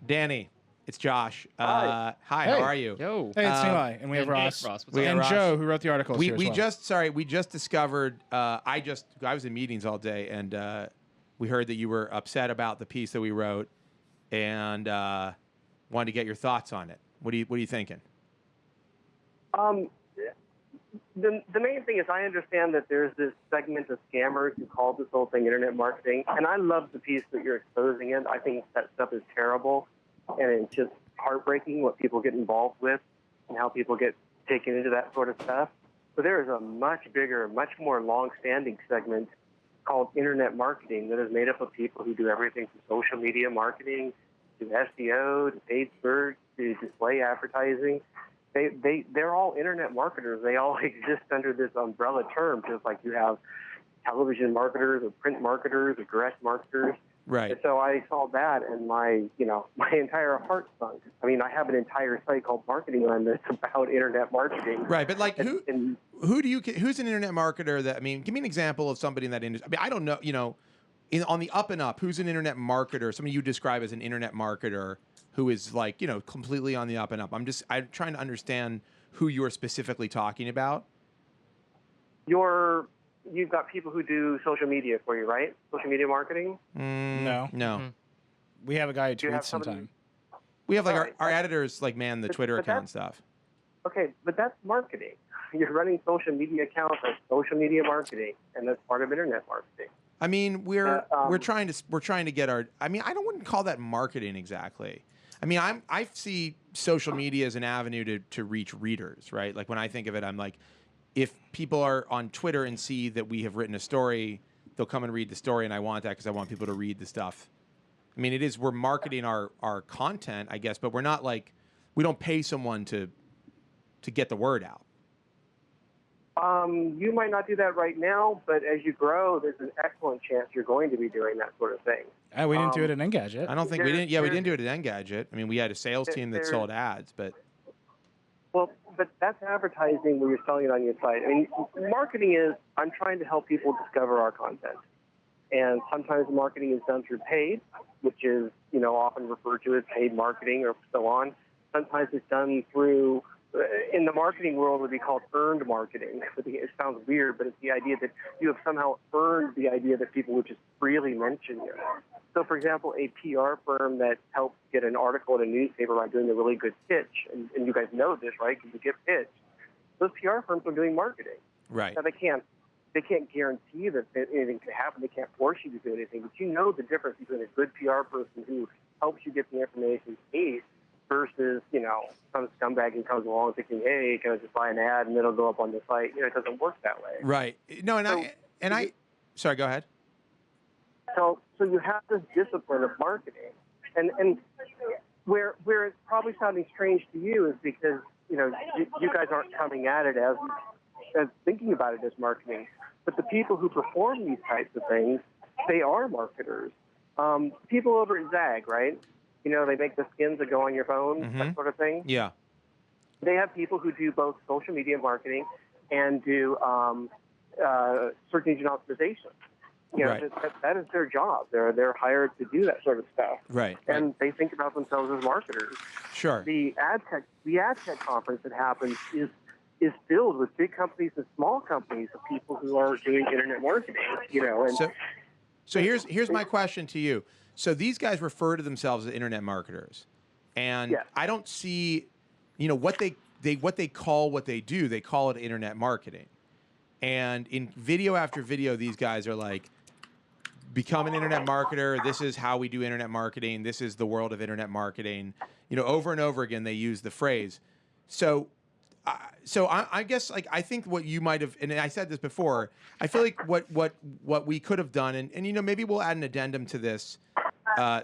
Danny, it's Josh. Hi. Hi, Hey. how are you? Yo. Hey, it's Nilay, and we have Ross. Ross, what's We up? got And Ross. Joe, who wrote the articles here as well. We just discovered. I was in meetings all day, and we heard that you were upset about the piece that we wrote, and wanted to get your thoughts on it. What are you thinking? The main thing is I understand that there's this segment of scammers who call this whole thing internet marketing, and I love the piece that you're exposing it. I think that stuff is terrible, and it's just heartbreaking what people get involved with and how people get taken into that sort of stuff. But there is a much bigger, much more long-standing segment called internet marketing that is made up of people who do everything from social media marketing to SEO to paid search to display advertising. They're all internet marketers. They all exist under this umbrella term, just like you have television marketers or print marketers or direct marketers. Right. And so I saw that, and my entire heart sunk. I mean, I have an entire site called Marketing Land that's about internet marketing. Right, but like who's an internet marketer that, I mean, give me an example of somebody in that industry. I mean, I don't know, on the up and up, who's an internet marketer, somebody you describe as an internet marketer who is like, completely on the up and up. I'm trying to understand who you're specifically talking about. You've got people who do social media for you, right? Social media marketing? No. No. We have a guy who Do you have tweets sometime. somebody- We have like All right. our editors like man the Twitter but account and stuff. Okay, but that's marketing. You're running social media accounts as social media marketing, and that's part of internet marketing. I mean, we're trying to get our. I mean, wouldn't call that marketing exactly. I mean, I see social media as an avenue to reach readers, right? Like when I think of it, I'm like, if people are on Twitter and see that we have written a story, they'll come and read the story, and I want that because I want people to read the stuff. I mean, we're marketing our content, I guess, but we're not like, we don't pay someone to get the word out. You might not do that right now, but as you grow, there's an excellent chance you're going to be doing that sort of thing. We didn't do it at Engadget. I don't think we didn't. Yeah, we didn't do it at Engadget. I mean, we had a sales team that sold ads, but. Well, but that's advertising where you're selling it on your site. I mean, marketing is, I'm trying to help people discover our content. And sometimes marketing is done through paid, which is, often referred to as paid marketing or so on. Sometimes it's done through, in the marketing world, it would be called earned marketing. It sounds weird, but it's the idea that you have somehow earned the idea that people would just freely mention you. So, for example, a PR firm that helps get an article in a newspaper by doing a really good pitch, and you guys know this, right, because you get pitched, those PR firms are doing marketing. Right. Now, they can't guarantee that anything can happen. They can't force you to do anything, but you know the difference between a good PR person who helps you get the information you need versus, some scumbag who comes along thinking, hey, can I just buy an ad and it'll go up on the site? It doesn't work that way. Right. No, sorry, go ahead. So you have this discipline of marketing, and where it's probably sounding strange to you is because you guys aren't coming at it as thinking about it as marketing, but the people who perform these types of things, they are marketers. People over at Zag, right? They make the skins that go on your phone, that sort of thing. Yeah. They have people who do both social media marketing and do search engine optimization. Right. That is their job. They're hired to do that sort of stuff. Right. And they think about themselves as marketers. Sure. The ad tech conference that happens is filled with big companies and small companies of people who are doing internet marketing. And so here's my question to you. So these guys refer to themselves as internet marketers, and yes. I don't see, what they call what they do. They call it internet marketing, and in video after video, these guys are like, become an internet marketer. This is how we do internet marketing. This is the world of internet marketing. Over and over again, they use the phrase. So I guess I think what you might have, and I said this before, I feel like what we could have done, and maybe we'll add an addendum to this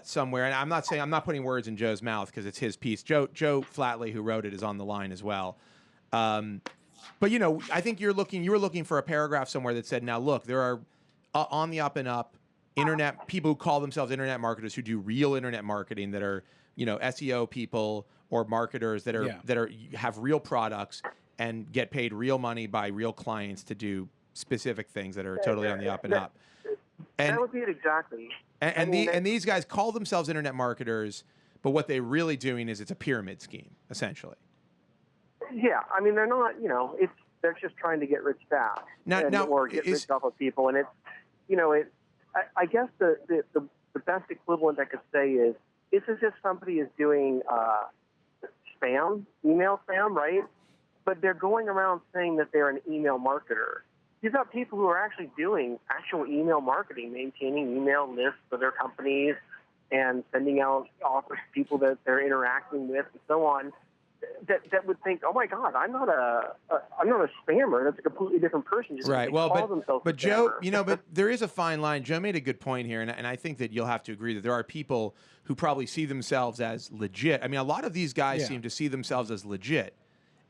somewhere. And I'm not putting words in Joe's mouth because it's his piece. Joe Flatley, who wrote it, is on the line as well. But I think you were looking for a paragraph somewhere that said, now look, there are on the up and up internet people who call themselves internet marketers who do real internet marketing that are SEO people or marketers that have real products and get paid real money by real clients to do specific things that are totally on the up and up. And that would be it exactly. And these guys call themselves internet marketers, But what they're really doing is it's a pyramid scheme, essentially. Yeah, I mean, they're not, they're just trying to get rich fast or get rich off of people. And I guess the best equivalent I could say is it's as if somebody is doing spam, email spam, right? But they're going around saying that they're an email marketer. You've got people who are actually doing actual email marketing, maintaining email lists for their companies and sending out offers to people that they're interacting with and so on. That would think, oh my God, I'm not a spammer. That's a completely different person. Just right. Well, but Joe, spammer. but there is a fine line. Joe made a good point here, and I think that you'll have to agree that there are people who probably see themselves as legit. I mean, a lot of these guys seem to see themselves as legit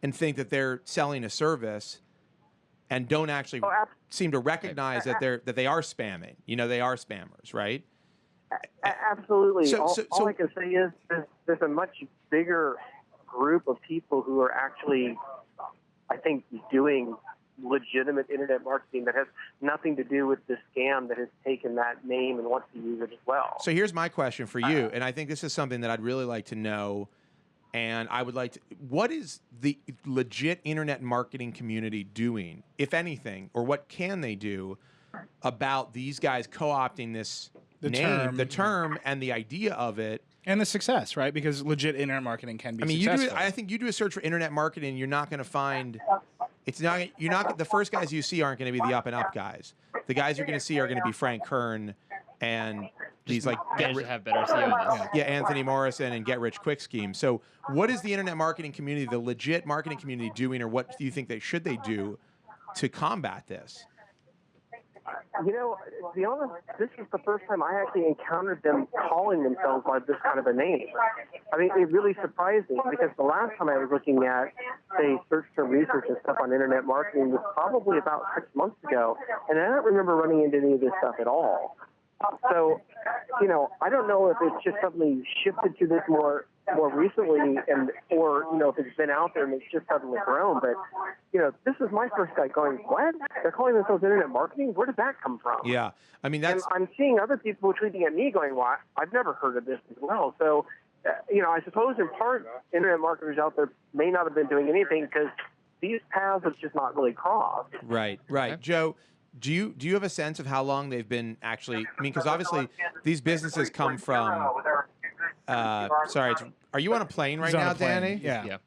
and think that they're selling a service and don't actually seem to recognize that they are spamming. They are spammers, right? Absolutely. So all I can say is there's a much bigger group of people who are actually, I think, doing legitimate internet marketing that has nothing to do with this scam that has taken that name and wants to use it as well. So here's my question for you, and I think this is something that I'd really like to know, and I would like to, what is the legit internet marketing community doing, if anything, or what can they do about these guys co-opting this the term and the idea of it? And the success, right? Because legit internet marketing can be successful. I think you do a search for internet marketing, you're not going to find. You're not. The first guys you see aren't going to be the up and up guys. The guys you're going to see are going to be Frank Kern and these like have better SEO. Yeah, Anthony Morrison and get rich quick schemes. So, what is the internet marketing community, the legit marketing community, doing, or what do you think they should do to combat this? To be honest, this is the first time I actually encountered them calling themselves by this kind of a name. I mean, it really surprised me because the last time I was looking at, say, search term research and stuff on internet marketing was probably about 6 months ago, and I don't remember running into any of this stuff at all. So, I don't know if it's just suddenly shifted to this more recently, or if it's been out there and it's just suddenly grown. But this is my first guy going, what? They're calling themselves internet marketing? Where did that come from? Yeah, I mean And I'm seeing other people tweeting at me going, well, I've never heard of this as well. So, I suppose in part, internet marketers out there may not have been doing anything because these paths have just not really crossed. Right. Okay. Joe, do you have a sense of how long they've been actually? I mean, because obviously these businesses come from. Sorry, are you on a plane right now, Danny? Yeah.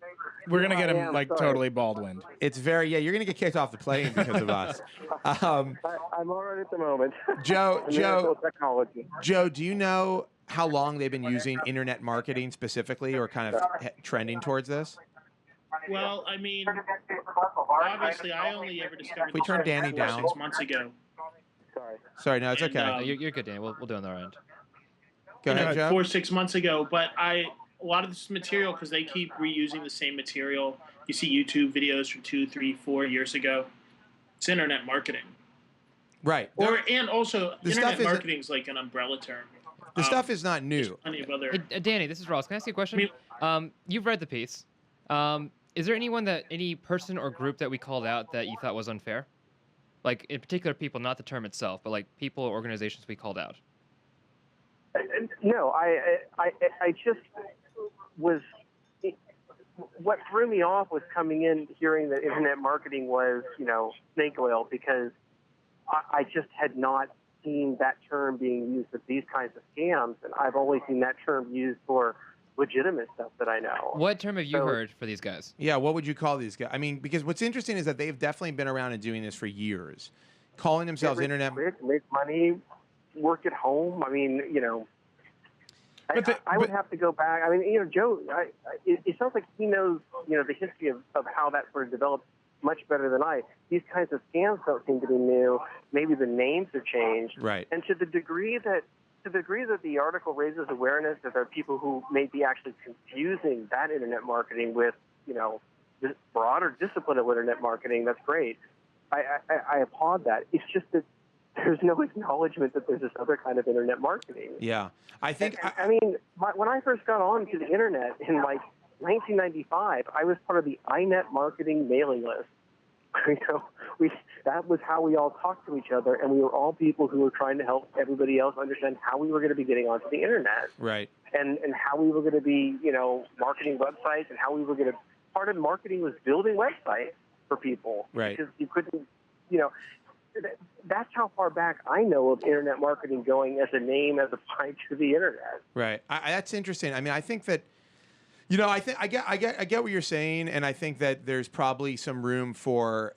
We're gonna get him totally baldwined. It's very you're gonna get kicked off the plane because of us. I'm all right at the moment. Joe, do you know how long they've been using internet marketing specifically, or kind of trending towards this? Well, I mean, obviously, I only ever discovered. We turned Danny down 6 months ago. Sorry, no, it's okay. No, you're good, Danny. We'll do it on our end. Go ahead, Joe. 4 or 6 months ago, but a lot of this material, because they keep reusing the same material. You see YouTube videos from 2, 3, 4 years ago. It's internet marketing. Right. And also, internet marketing is like an umbrella term. The stuff is not new. Plenty of other. Hey, Danny, this is Ross. Can I ask you a question? You've read the piece. Is there any person or group that we called out that you thought was unfair? Like, in particular, people, not the term itself, but like people or organizations we called out? No, I just was. What threw me off was coming in, hearing that internet marketing was, snake oil, because I just had not seen that term being used with these kinds of scams, and I've only seen that term used for legitimate stuff that I know. What term have you heard for these guys? Yeah, what would you call these guys? I mean, because what's interesting is that they've definitely been around and doing this for years, calling themselves internet. Make money, work at home. I mean, I would have to go back. I mean, Joe, it sounds like he knows, the history of how that sort of developed much better than I. These kinds of scams don't seem to be new. Maybe the names have changed. Right. And to the degree that the article raises awareness that there are people who may be actually confusing that internet marketing with, this broader discipline of internet marketing, that's great. I applaud that. It's just that there's no acknowledgement that there's this other kind of internet marketing. Yeah. I think... when I first got onto the internet in, 1995, I was part of the iNet marketing mailing list. You know, that was how we all talked to each other, and we were all people who were trying to help everybody else understand how we were going to be getting onto the internet, Right. and how we were going to be, marketing websites, and how we were going to. Part of marketing was building websites for people, Right? Because you couldn't, that's how far back I know of internet marketing going as a name as applied to the internet. Right. That's interesting. I mean, I think that. I think I get what you're saying, and I think that there's probably some room for.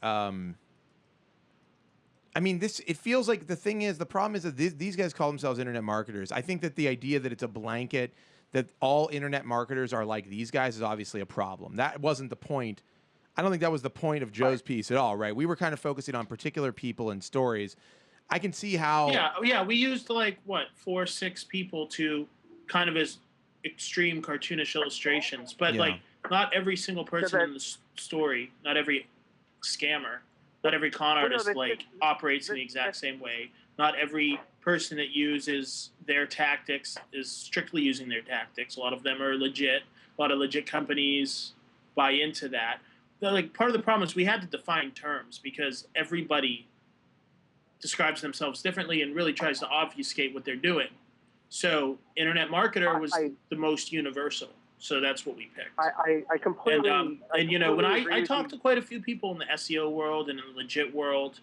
It feels like the problem is that these guys call themselves internet marketers. I think that the idea that it's a blanket, that all internet marketers are like these guys is obviously a problem. That wasn't the point. I don't think that was the point of Joe's piece at all, right? We were kind of focusing on particular people and stories. I can see how. Yeah. We used 4 or 6 people to kind of as extreme cartoonish illustrations, but not every single person in the story, not every scammer, not every con artist operates in the exact same way. Not every person that uses their tactics is strictly using their tactics. A lot of them are legit. A lot of legit companies buy into that. Part of the problem is we had to define terms because everybody describes themselves differently and really tries to obfuscate what they're doing. So internet marketer was the most universal. So that's what we picked. I completely. When I talked to quite a few people in the SEO world and in the legit world,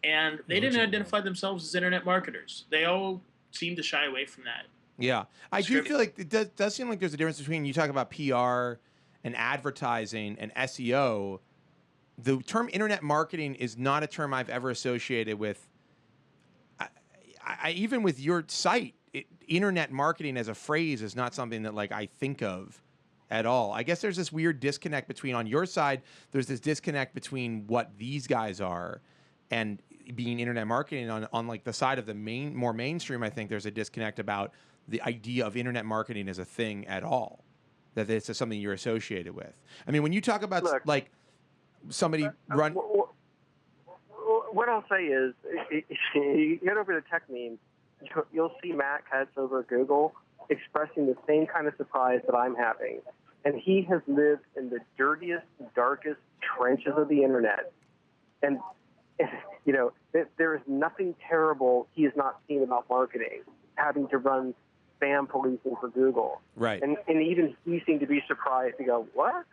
and they didn't identify themselves as internet marketers. They all seem to shy away from that. Yeah, I do feel like it does seem like there's a difference between you talk about PR and advertising and SEO. The term internet marketing is not a term I've ever associated with. I even with your site. Internet marketing as a phrase is not something that I think of at all. I guess there's this weird disconnect between on your side. There's this disconnect between what these guys are and being internet marketing on the side of the more mainstream. I think there's a disconnect about the idea of internet marketing as a thing at all. That this is something you're associated with. I mean, when you talk about somebody run. What I'll say is, you get over to tech memes. You'll see Matt Cutts over at Google expressing the same kind of surprise that I'm having. And he has lived in the dirtiest, darkest trenches of the internet. And, there is nothing terrible he has not seen about marketing, having to run spam policing for Google. Right. And even he seemed to be surprised to go, what?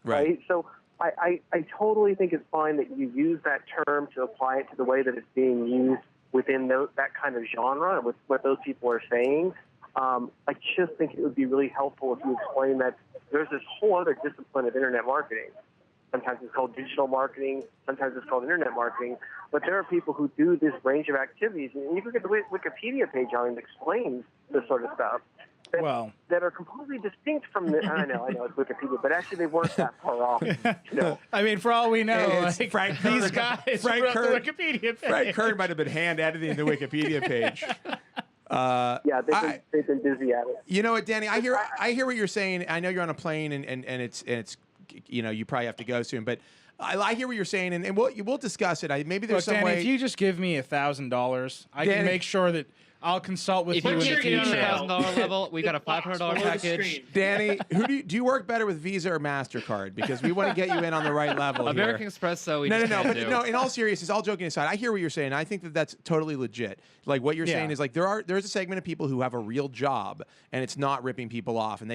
Right. So I totally think it's fine that you use that term to apply it to the way that it's being used within that kind of genre, with what those people are saying. I just think it would be really helpful if you explain that there's this whole other discipline of internet marketing. Sometimes it's called digital marketing, sometimes it's called internet marketing, but there are people who do this range of activities, and you can get the Wikipedia page on it explains this sort of stuff that are completely distinct from the. I know it's Wikipedia, but actually they weren't that far off. I mean, for all we know, Frank these guys wrote the Wikipedia page. Frank Kern might have been hand editing the Wikipedia page. They've been busy at it. You know what, Danny? I hear what you're saying. I know you're on a plane and it's you probably have to go soon, but I hear what you're saying, and we'll discuss it. Maybe there's some Danny, way. if you just give me $1,000, I can make sure that I'll consult with you in the If you're future. on the $1,000 level, we got a $500 package. Danny, do you work better with Visa or MasterCard? Because we want to get you in on the right level. American here. Express, so we No. do. In all seriousness, all joking aside, I hear what you're saying. I think that that's totally legit. Like what you're saying is there's a segment of people who have a real job and it's not ripping people off, and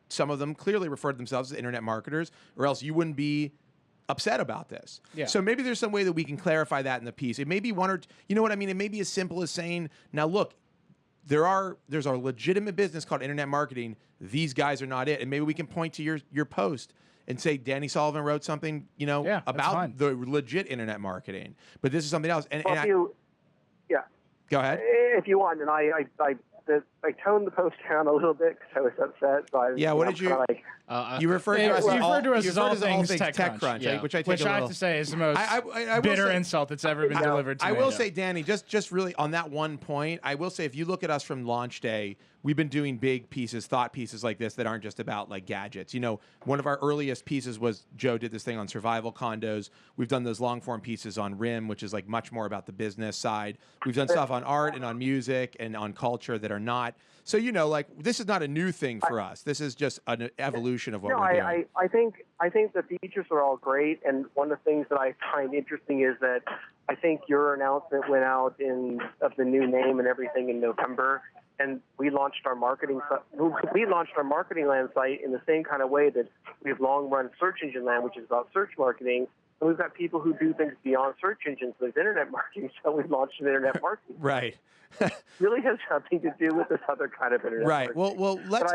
some of them clearly refer to themselves as internet marketers, or else you wouldn't be upset about this. Yeah. So maybe there's some way that we can clarify that in the piece. It may be one or you know what I mean. It may be as simple as saying, now look. There's a legitimate business called internet marketing. These guys are not it. And maybe we can point to your post and say Danny Sullivan wrote something, about the legit internet marketing. But this is something else. Go ahead. If you want, and I toned the post down a little bit because I was upset. So what did you? You referred to us as all things TechCrunch, yeah. which I have to say is the most bitter insult that's ever been delivered to me. I will say, Danny, just really on that one point, I will say if you look at us from launch day, we've been doing big pieces, thought pieces like this that aren't just about gadgets. One of our earliest pieces was Joe did this thing on survival condos. We've done those long form pieces on RIM, which is much more about the business side. We've done stuff on art and on music and on culture that are not. So, like, this is not a new thing for us. This is just an evolution of what we're doing. I think the features are all great, and one of the things that I find interesting is that I think your announcement went out of the new name and everything in November, and we launched our marketing land site in the same kind of way that we've long run Search Engine Land, which is about search marketing. And we've got people who do things beyond search engines with internet marketing, so we launched an internet marketing. Right. Really has nothing to do with this other kind of internet right. marketing. Well, let's.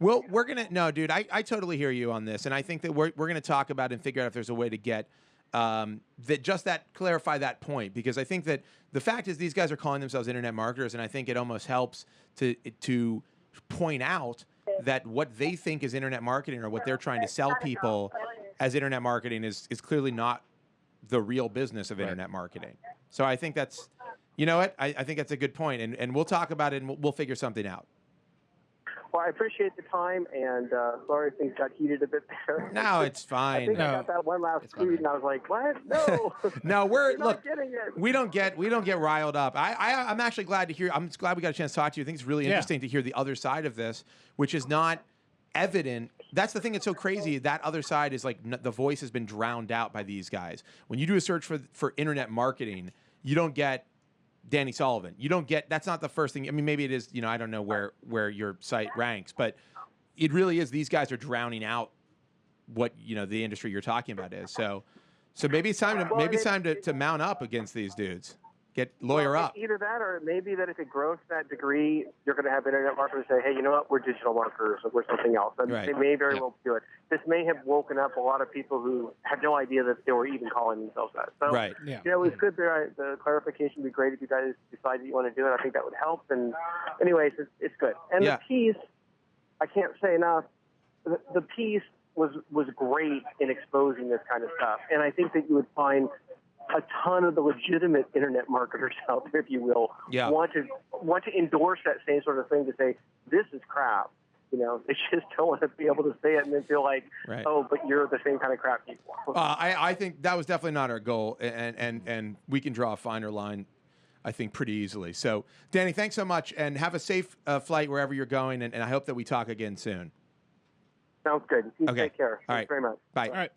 We're gonna no, dude. I totally hear you on this, and I think that we're gonna talk about and figure out if there's a way to get clarify that point, because I think that the fact is these guys are calling themselves internet marketers, and I think it almost helps to point out that what they think is internet marketing or what they're trying to sell people as internet marketing is clearly not the real business of internet marketing. So I think that's, I think that's a good point, and we'll talk about it and we'll figure something out. Well, I appreciate the time, and sorry things got heated a bit there. No, it's fine. I think I got that one last tweet, and I was like, "What? No, no, you're not getting it." We don't get riled up. I'm actually glad to hear. I'm glad we got a chance to talk to you. I think it's really interesting to hear the other side of this, which is not evident. That's the thing that's so crazy. That other side is like the voice has been drowned out by these guys. When you do a search for internet marketing, you don't get Danny Sullivan. You don't get, that's not the first thing. I mean, maybe it is, I don't know where your site ranks, but it really is, these guys are drowning out what, the industry you're talking about is. So maybe it's time to mount up against these dudes. Lawyer up. Either that, or maybe that if it grows to that degree, you're going to have internet marketers say, hey, you know what, we're digital marketers, or we're something else. And right. They may very well do it. This may have woken up a lot of people who had no idea that they were even calling themselves that. So, right. It was good. The clarification would be great if you guys decide that you want to do it. I think that would help. And anyways, it's good. And the piece, I can't say enough, the piece was great in exposing this kind of stuff. And I think that you would find a ton of the legitimate internet marketers out there, if you will, want to endorse that same sort of thing, to say, this is crap. They just don't want to be able to say it and then feel like, oh, but you're the same kind of crap people. I think that was definitely not our goal, and we can draw a finer line, I think, pretty easily. So, Danny, thanks so much, and have a safe flight wherever you're going, and I hope that we talk again soon. Sounds good. You okay. Take care. All Thanks very much. Bye. All right.